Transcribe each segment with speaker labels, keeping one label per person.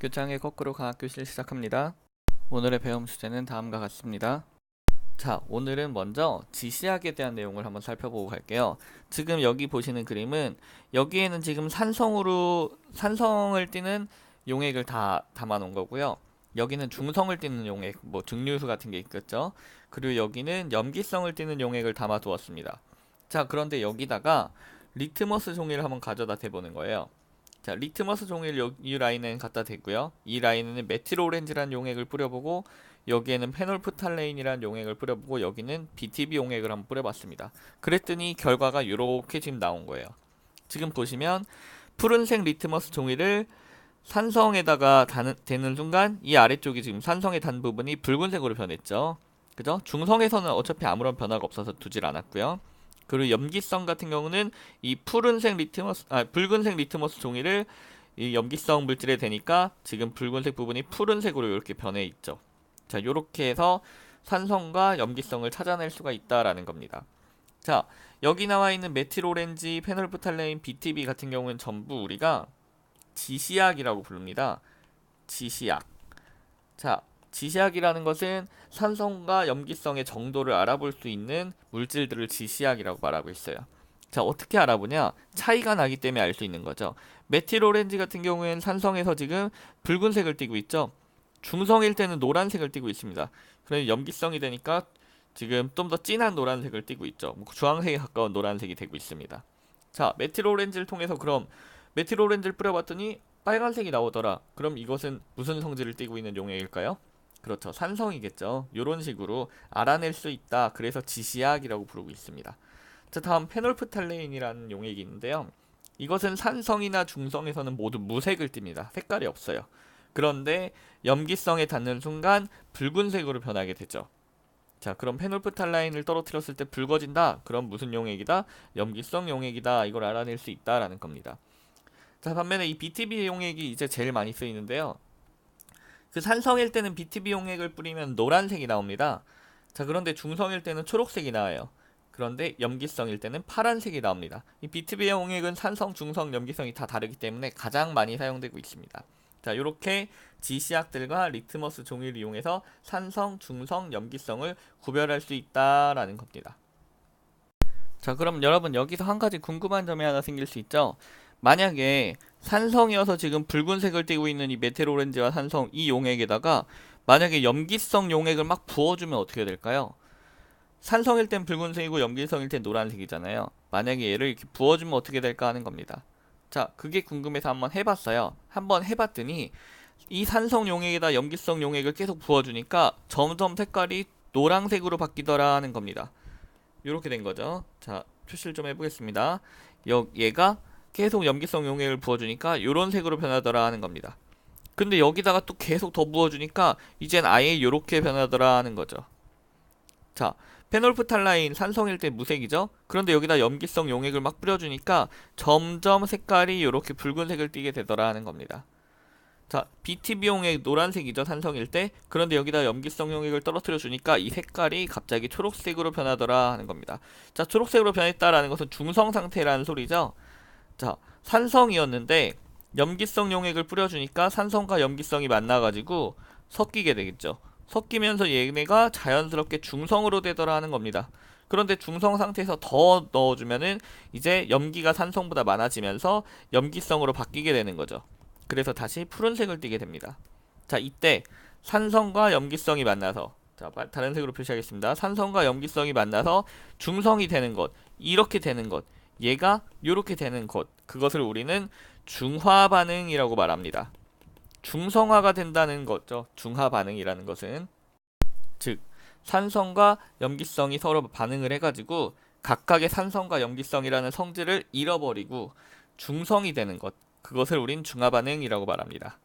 Speaker 1: 교장의 거꾸로 과학교실 시작합니다. 오늘의 배움 주제는 다음과 같습니다. 자, 오늘은 먼저 지시학에 대한 내용을 한번 살펴보고 갈게요. 지금 여기 보시는 그림은 여기에는 지금 산성을 띠는 용액을 다 담아 놓은 거고요. 여기는 중성을 띠는 용액, 뭐 증류수 같은 게 있겠죠. 그리고 여기는 염기성을 띠는 용액을 담아 두었습니다. 자, 그런데 여기다가 리트머스 종이를 한번 가져다 대보는 거예요. 자, 리트머스 종이를 이 라인에 갖다 대고요. 이 라인에는 메틸오렌지라는 용액을 뿌려보고 여기에는 페놀프탈레인이라는 용액을 뿌려보고 여기는 BTB 용액을 한번 뿌려봤습니다. 그랬더니 결과가 이렇게 지금 나온 거예요. 지금 보시면 푸른색 리트머스 종이를 산성에다가 대는 순간 이 아래쪽이 지금 산성에 단 부분이 붉은색으로 변했죠. 그죠? 중성에서는 어차피 아무런 변화가 없어서 두질 않았고요. 그리고 염기성 같은 경우는 이 붉은색 리트머스 종이를 이 염기성 물질에 대니까 지금 붉은색 부분이 푸른색으로 이렇게 변해 있죠. 자, 이렇게 해서 산성과 염기성을 찾아낼 수가 있다라는 겁니다. 자, 여기 나와 있는 메틸오렌지, 페놀프탈레인, BTB 같은 경우는 전부 우리가 지시약이라고 부릅니다. 지시약. 자, 지시약이라는 것은 산성과 염기성의 정도를 알아볼 수 있는 물질들을 지시약이라고 말하고 있어요. 자, 어떻게 알아보냐? 차이가 나기 때문에 알 수 있는 거죠. 메틸오렌지 같은 경우에는 산성에서 지금 붉은색을 띠고 있죠. 중성일 때는 노란색을 띠고 있습니다. 그래서 염기성이 되니까 지금 좀 더 진한 노란색을 띠고 있죠. 주황색에 가까운 노란색이 되고 있습니다. 자, 메틸오렌지를 통해서 그럼 메틸오렌지를 뿌려봤더니 빨간색이 나오더라. 그럼 이것은 무슨 성질을 띠고 있는 용액일까요? 그렇죠. 산성이겠죠. 이런 식으로 알아낼 수 있다. 그래서 지시약이라고 부르고 있습니다. 자, 다음 페놀프탈레인이라는 용액이 있는데요. 이것은 산성이나 중성에서는 모두 무색을 띱니다. 색깔이 없어요. 그런데 염기성에 닿는 순간 붉은색으로 변하게 되죠. 자, 그럼 페놀프탈레인을 떨어뜨렸을 때 붉어진다. 그럼 무슨 용액이다? 염기성 용액이다. 이걸 알아낼 수 있다라는 겁니다. 자, 반면에 이 BTB 용액이 이제 제일 많이 쓰이는데요. 그 산성일 때는 BTB 용액을 뿌리면 노란색이 나옵니다. 자, 그런데 중성일 때는 초록색이 나와요. 그런데 염기성일 때는 파란색이 나옵니다. 이 BTB 용액은 산성, 중성, 염기성이 다 다르기 때문에 가장 많이 사용되고 있습니다. 자, 이렇게 지시약들과 리트머스 종이를 이용해서 산성, 중성, 염기성을 구별할 수 있다라는 겁니다. 자, 그럼 여러분 여기서 한 가지 궁금한 점이 하나 생길 수 있죠? 만약에 산성이어서 지금 붉은색을 띠고 있는 이 메틸오렌지와 산성 이 용액에다가 만약에 염기성 용액을 막 부어주면 어떻게 될까요? 산성일 땐 붉은색이고 염기성일 땐 노란색이잖아요. 만약에 얘를 이렇게 부어주면 어떻게 될까 하는 겁니다. 자, 그게 궁금해서 한번 해봤어요. 한번 해봤더니 이 산성 용액에다 염기성 용액을 계속 부어주니까 점점 색깔이 노란색으로 바뀌더라 하는 겁니다. 이렇게 된 거죠. 자, 표시를 좀 해보겠습니다. 얘가 계속 염기성 용액을 부어주니까 이런 색으로 변하더라 하는 겁니다. 근데 여기다가 또 계속 더 부어주니까 이젠 아예 이렇게 변하더라 하는 거죠. 자, 페놀프탈라인 산성일 때 무색이죠? 그런데 여기다 염기성 용액을 막 뿌려주니까 점점 색깔이 이렇게 붉은색을 띠게 되더라 하는 겁니다. 자, BTB 용액 노란색이죠, 산성일 때. 그런데 여기다 염기성 용액을 떨어뜨려 주니까 이 색깔이 갑자기 초록색으로 변하더라 하는 겁니다. 자, 초록색으로 변했다라는 것은 중성 상태라는 소리죠. 자, 산성이었는데 염기성 용액을 뿌려주니까 산성과 염기성이 만나가지고 섞이게 되겠죠. 섞이면서 얘네가 자연스럽게 중성으로 되더라 하는 겁니다. 그런데 중성 상태에서 더 넣어주면은 이제 염기가 산성보다 많아지면서 염기성으로 바뀌게 되는 거죠. 그래서 다시 푸른색을 띠게 됩니다. 자, 이때 산성과 염기성이 만나서, 자, 다른 색으로 표시하겠습니다. 산성과 염기성이 만나서 중성이 되는 것, 이렇게 되는 것, 얘가 이렇게 되는 것, 그것을 우리는 중화 반응이라고 말합니다. 중성화가 된다는 거죠. 중화 반응이라는 것은, 즉 산성과 염기성이 서로 반응을 해가지고 각각의 산성과 염기성이라는 성질을 잃어버리고 중성이 되는 것, 그것을 우린 중화 반응이라고 말합니다.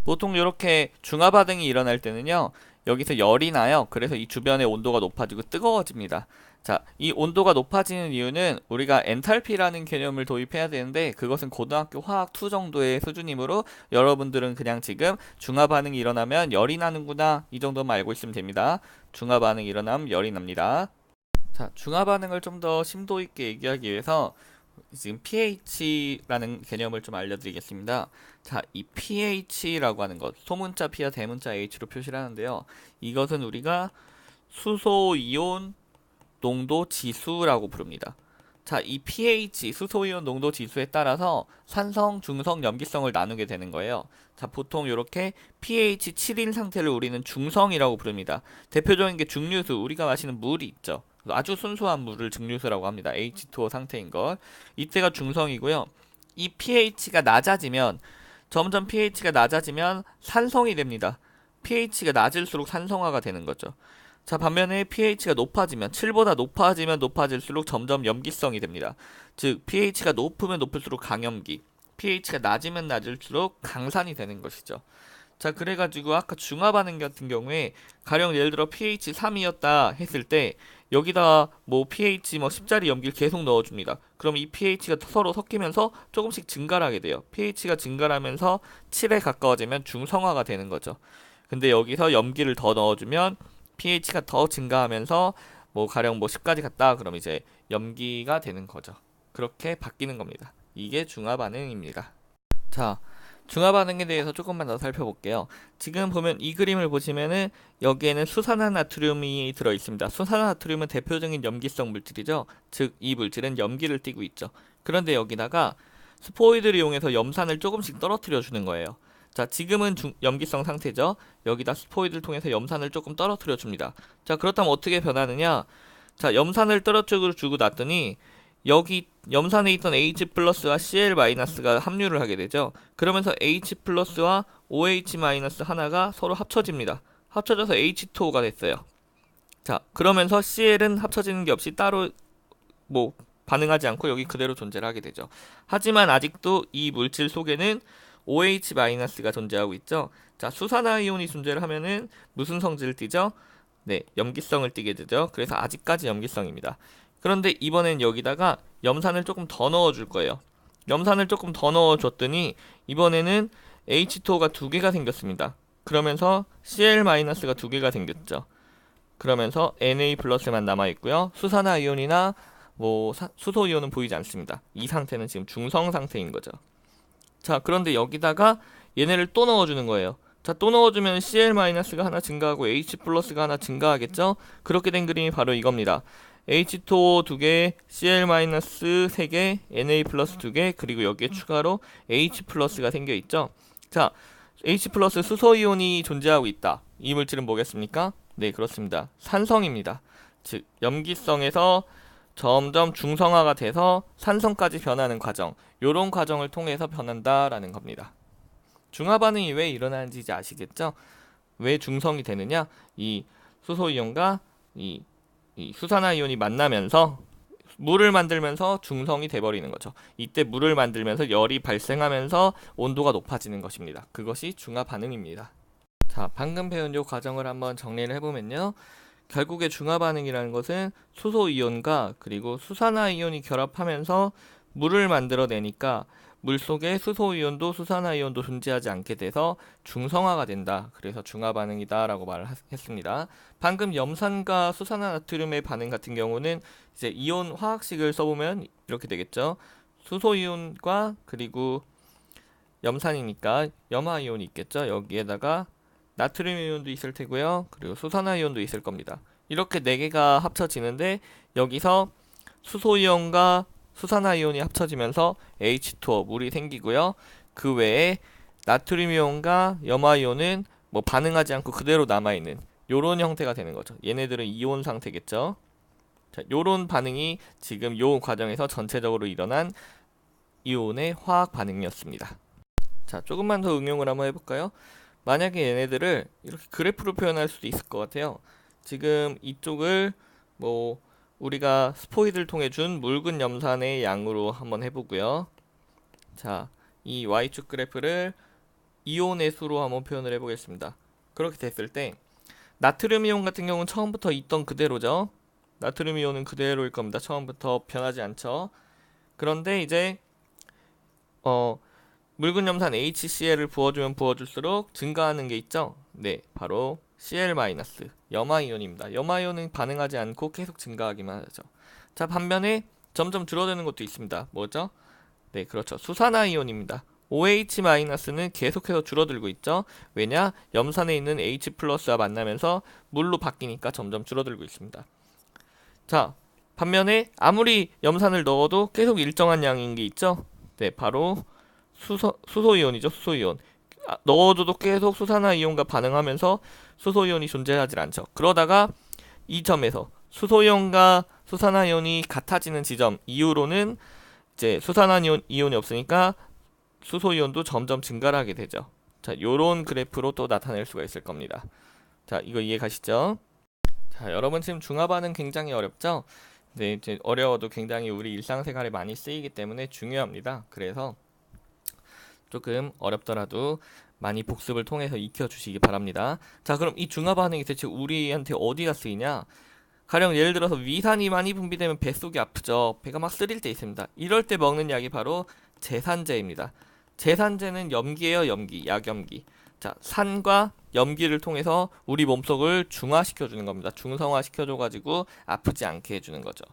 Speaker 1: 보통 이렇게 중화 반응이 일어날 때는요, 여기서 열이 나요. 그래서 이 주변의 온도가 높아지고 뜨거워집니다. 자, 이 온도가 높아지는 이유는 우리가 엔탈피라는 개념을 도입해야 되는데 그것은 고등학교 화학 2 정도의 수준이므로 여러분들은 그냥 지금 중화 반응이 일어나면 열이 나는구나 이 정도만 알고 있으면 됩니다. 중화 반응이 일어나면 열이 납니다. 자, 중화 반응을 좀 더 심도 있게 얘기하기 위해서 지금 pH라는 개념을 좀 알려드리겠습니다. 자, 이 pH라고 하는 것, 소문자 P와 대문자 H로 표시를 하는데요. 이것은 우리가 수소이온 농도 지수라고 부릅니다. 자, 이 pH, 수소이온 농도 지수에 따라서 산성, 중성, 염기성을 나누게 되는 거예요. 자, 보통 이렇게 pH 7인 상태를 우리는 중성이라고 부릅니다. 대표적인 게 중류수, 우리가 마시는 물이 있죠. 아주 순수한 물을 증류수라고 합니다. H2O 상태인 걸. 이때가 중성이고요. 이 pH가 낮아지면, 점점 pH가 낮아지면 산성이 됩니다. pH가 낮을수록 산성화가 되는 거죠. 자, 반면에 pH가 높아지면, 7보다 높아지면 높아질수록 점점 염기성이 됩니다. 즉, pH가 높으면 높을수록 강염기, pH가 낮으면 낮을수록 강산이 되는 것이죠. 자, 그래가지고 아까 중화반응 같은 경우에 가령 예를 들어 pH 3이었다 했을 때 여기다 뭐 pH 10짜리 염기를 계속 넣어줍니다. 그럼 이 pH가 서로 섞이면서 조금씩 증가를 하게 돼요. pH가 증가하면서 7에 가까워지면 중성화가 되는 거죠. 근데 여기서 염기를 더 넣어주면 pH가 더 증가하면서 뭐 가령 10까지 갔다 그럼 이제 염기가 되는 거죠. 그렇게 바뀌는 겁니다. 이게 중화 반응입니다. 자, 중화 반응에 대해서 조금만 더 살펴볼게요. 지금 보면 이 그림을 보시면은 여기에는 수산화나트륨이 들어 있습니다. 수산화나트륨은 대표적인 염기성 물질이죠. 즉, 이 물질은 염기를 띠고 있죠. 그런데 여기다가 스포이드를 이용해서 염산을 조금씩 떨어뜨려 주는 거예요. 자, 지금은 염기성 상태죠. 여기다 스포이드를 통해서 염산을 조금 떨어뜨려 줍니다. 자, 그렇다면 어떻게 변하느냐? 자, 염산을 떨어뜨려 주고 났더니 여기 염산에 있던 H 플러스와 Cl 마이너스가 합류를 하게 되죠. 그러면서 H 플러스와 OH 마이너스 하나가 서로 합쳐집니다. 합쳐져서 H2O가 됐어요. 자, 그러면서 Cl은 합쳐지는 게 없이 따로 반응하지 않고 여기 그대로 존재를 하게 되죠. 하지만 아직도 이 물질 속에는 OH 마이너스가 존재하고 있죠. 자, 수산화이온이 존재를 하면은 무슨 성질을 띠죠? 네, 염기성을 띠게 되죠. 그래서 아직까지 염기성입니다. 그런데 이번엔 여기다가 염산을 조금 더 넣어줄 거예요. 염산을 조금 더 넣어줬더니 이번에는 H2O가 2개가 생겼습니다. 그러면서 Cl-가 2개가 생겼죠. 그러면서 Na 플러스만 남아있고요. 수산화이온이나 수소이온은 보이지 않습니다. 이 상태는 지금 중성 상태인 거죠. 자, 그런데 여기다가 얘네를 또 넣어주는 거예요. 자, 또 넣어주면 Cl-가 하나 증가하고 H 플러스가 하나 증가하겠죠? 그렇게 된 그림이 바로 이겁니다. H2O 2개, Cl- 3개, Na 플러스 2개, 그리고 여기에 추가로 H 플러스가 생겨있죠? 자, H 플러스 수소이온이 존재하고 있다. 이 물질은 뭐겠습니까? 네, 그렇습니다. 산성입니다. 즉, 염기성에서 점점 중성화가 돼서 산성까지 변하는 과정, 요런 과정을 통해서 변한다라는 겁니다. 중화 반응이 왜 일어나는지 이제 아시겠죠? 왜 중성이 되느냐? 이 수소이온과 이 수산화이온이 만나면서 물을 만들면서 중성이 돼버리는 거죠. 이때 물을 만들면서 열이 발생하면서 온도가 높아지는 것입니다. 그것이 중화 반응입니다. 자, 방금 배운 요 과정을 한번 정리를 해보면요. 결국에 중화 반응이라는 것은 수소이온과 그리고 수산화이온이 결합하면서 물을 만들어내니까 물 속에 수소이온도 수산화이온도 존재하지 않게 돼서 중성화가 된다. 그래서 중화 반응이다 라고 말을 했습니다. 방금 염산과 수산화나트륨의 반응 같은 경우는 이제 이온 화학식을 써보면 이렇게 되겠죠. 수소이온과 그리고 염산이니까 염화이온이 있겠죠. 여기에다가 나트륨 이온도 있을 테고요. 그리고 수산화이온도 있을 겁니다. 이렇게 4개가 합쳐지는데 여기서 수소이온과 수산화이온이 합쳐지면서 H2O 물이 생기고요. 그 외에 나트륨 이온과 염화이온은 반응하지 않고 그대로 남아있는 요런 형태가 되는 거죠. 얘네들은 이온 상태겠죠. 자, 요런 반응이 지금 요 과정에서 전체적으로 일어난 이온의 화학 반응이었습니다. 자, 조금만 더 응용을 한번 해볼까요? 만약에 얘네들을 이렇게 그래프로 표현할 수도 있을 것 같아요. 지금 이쪽을 우리가 스포이드를 통해 준 묽은 염산의 양으로 한번 해보고요. 자, 이 Y축 그래프를 이온의 수로 한번 표현을 해보겠습니다. 그렇게 됐을 때 나트륨 이온 같은 경우는 처음부터 있던 그대로죠. 나트륨 이온은 그대로일 겁니다. 처음부터 변하지 않죠. 그런데 이제 묽은 염산 HCl을 부어주면 부어줄수록 증가하는 게 있죠. 네, 바로 Cl- 염화이온입니다. 염화이온은 반응하지 않고 계속 증가하기만 하죠. 자, 반면에 점점 줄어드는 것도 있습니다. 뭐죠? 네, 그렇죠. 수산화이온입니다. OH-는 계속해서 줄어들고 있죠. 왜냐? 염산에 있는 H+와 만나면서 물로 바뀌니까 점점 줄어들고 있습니다. 자, 반면에 아무리 염산을 넣어도 계속 일정한 양인 게 있죠. 네, 바로 수소이온이죠. 수소이온. 넣어줘도 계속 수산화이온과 반응하면서 수소이온이 존재하지 않죠. 그러다가 이 점에서 수소이온과 수산화이온이 같아지는 지점 이후로는 이제 수산화이온이 없으니까 수소이온도 점점 증가를 하게 되죠. 자, 요런 그래프로 또 나타낼 수가 있을 겁니다. 자, 이거 이해 가시죠? 자, 여러분 지금 중화반응 굉장히 어렵죠? 네, 이제 어려워도 굉장히 우리 일상생활에 많이 쓰이기 때문에 중요합니다. 그래서 조금 어렵더라도 많이 복습을 통해서 익혀주시기 바랍니다. 자, 그럼 이 중화반응이 대체 우리한테 어디가 쓰이냐? 가령 예를 들어서 위산이 많이 분비되면 뱃속이 아프죠. 배가 막 쓰릴 때 있습니다. 이럴 때 먹는 약이 바로 제산제입니다. 제산제는 염기예요, 염기, 약염기. 자, 산과 염기를 통해서 우리 몸속을 중화시켜주는 겁니다. 중성화시켜줘가지고 아프지 않게 해주는 거죠.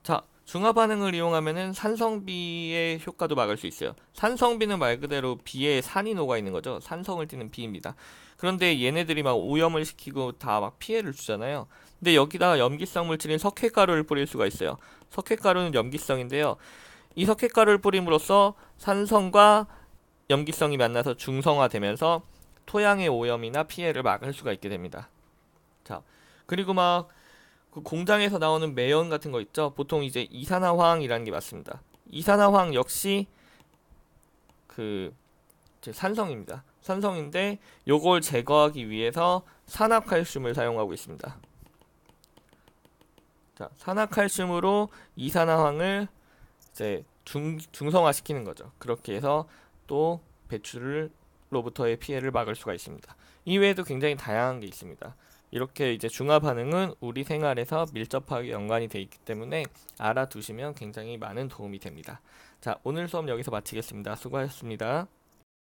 Speaker 1: 자, 중화 반응을 이용하면은 산성비의 효과도 막을 수 있어요. 산성비는 말 그대로 비에 산이 녹아 있는 거죠. 산성을 띠는 비입니다. 그런데 얘네들이 막 오염을 시키고 다 막 피해를 주잖아요. 근데 여기다가 염기성 물질인 석회가루를 뿌릴 수가 있어요. 석회가루는 염기성인데요. 이 석회가루를 뿌림으로써 산성과 염기성이 만나서 중성화되면서 토양의 오염이나 피해를 막을 수가 있게 됩니다. 자, 그리고 막 그 공장에서 나오는 매연 같은 거 있죠. 보통 이제 이산화황이라는 게 맞습니다. 이산화황 역시 그 산성입니다. 산성인데 요걸 제거하기 위해서 산화칼슘을 사용하고 있습니다. 자, 산화칼슘으로 이산화황을 이제 중성화시키는 거죠. 그렇게 해서 또 배출로부터의 피해를 막을 수가 있습니다. 이외에도 굉장히 다양한 게 있습니다. 이렇게 이제 중화 반응은 우리 생활에서 밀접하게 연관이 되어 있기 때문에 알아두시면 굉장히 많은 도움이 됩니다. 자, 오늘 수업 여기서 마치겠습니다. 수고하셨습니다.